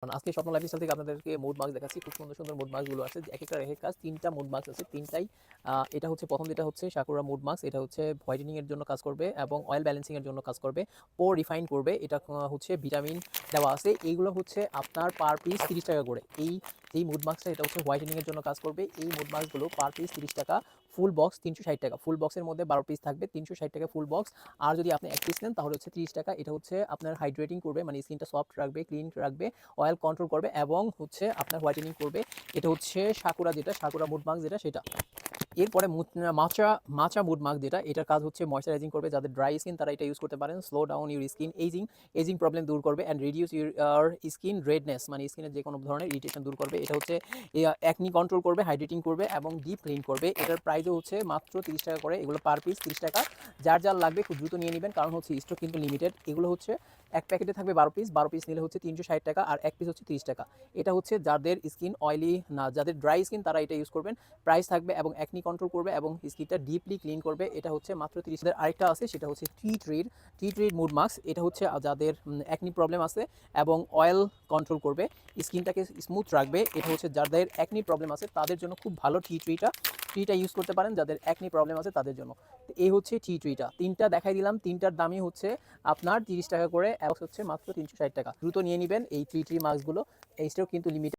আজকে স্বপ্ন লাইফস্টাইল থেকে আপনাদেরকে মুড মাস্ক দেখাচ্ছি। খুব সুন্দর সুন্দর মুড মাস্কগুলো আছে, একেকটার একেক কাজ। ৩টা মুড মাস্ক আছে, ৩টাই এটা হচ্ছে প্রথম যেটা হচ্ছে সাকুরা মুড মাস্ক। এটা হচ্ছে হোয়াইটেনিং এর জন্য কাজ করবে এবং অয়েল ব্যালেন্সিং এর জন্য কাজ করবে, পোর রিফাইন করবে। এটা হচ্ছে ভিটামিন দেওয়া আছে। এইগুলো হচ্ছে আপনার পার পিস ৩০ টাকা করে। এই যেই মুড মাস্কটা এটা হচ্ছে হোয়াইটেনিং এর জন্য কাজ করবে। এই মুড মাস্কগুলো পার পিস ৩০ টাকা, ফুল বক্স ৩৬০ টাকা। ফুল বক্সের মধ্যে ১২ পিস থাকবে, ৩৬০ টাকা ফুল বক্স। আর যদি আপনি এক পিস নেন তাহলে হচ্ছে ৩০ টাকা। এটা হচ্ছে আপনার হাইড্রেটিং করবে, মানে স্কিনটা সফট রাখবে, ক্লিন রাখবে, অয়েল কন্ট্রোল করবে এবং হচ্ছে আপনার হোয়াইটেনিং করবে। এটা হচ্ছে সাকুরা, যেটা সাকুরা মুড মাস্ক যেটা সেটা। এরপরে মাচা মাচা মুড মাস্ক যেটা, এটার কাজ হচ্ছে ময়শ্চারাইজিং করবে। যাদের ড্রাই স্কিন তারা এটা ইউজ করতে পারেন। Slow down your skin ageing problem দূর করবে and reduce your skin redness, মানে স্কিনের যে কোনো ধরনের ইরিটেশন দূর করবে। এটা হচ্ছে অ্যাকনি কন্ট্রোল করবে, হাইড্রেটিং করবে এবং ডিপ ক্লিন করবে। এটার প্রাইসও হচ্ছে মাত্র ৩০ টাকা করে। এগুলো পার পিস ৩০ টাকা। যার যার লাগবে খুব দ্রুত নিয়ে নেবেন, কারণ হচ্ছে স্টক কিন্তু লিমিটেড। এগুলো হচ্ছে এক প্যাকেটে থাকবে ১২ পিস, ১২ পিস নিলে হচ্ছে ৩৬০ টাকা, আর এক পিস হচ্ছে ৩০ টাকা। এটা হচ্ছে যাদের স্কিন অয়েলি না, যাদের ড্রাই স্কিন তারা এটা ইউজ করবেন। প্রাইস থাকবে এবং অ্যাকনি কন্ট্রোল করবে এবং স্কিনটা ডিপলি ক্লিন করবে। এটা হচ্ছে মাত্র ৩০ টাকা। আরেকটা আছে সেটা হচ্ছে টি ট্রির মুড মাস্ক। এটা হচ্ছে যাদের অ্যাকনি প্রবলেম আছে এবং অয়েল কন্ট্রোল করবে, স্কিনটাকে স্মুথ রাখবে। এটা হচ্ছে যাদের অ্যাকনি প্রবলেম আছে তাদের জন্য খুব ভালো। টিটা ইউজ করতে পারেন যাদের অ্যাকনি প্রবলেম আছে তাদের জন্য। তো এই হচ্ছে টিটা, ৩টা দেখাই দিলাম। ৩টার দামই হচ্ছে আপনার ৩০ টাকা করে, এবং হচ্ছে মাত্র ৩৬০ টাকা। দ্রুত নিয়ে নেবেন এই টি মাস্কগুলো। এই স্টক কিন্তু লিমিটেড।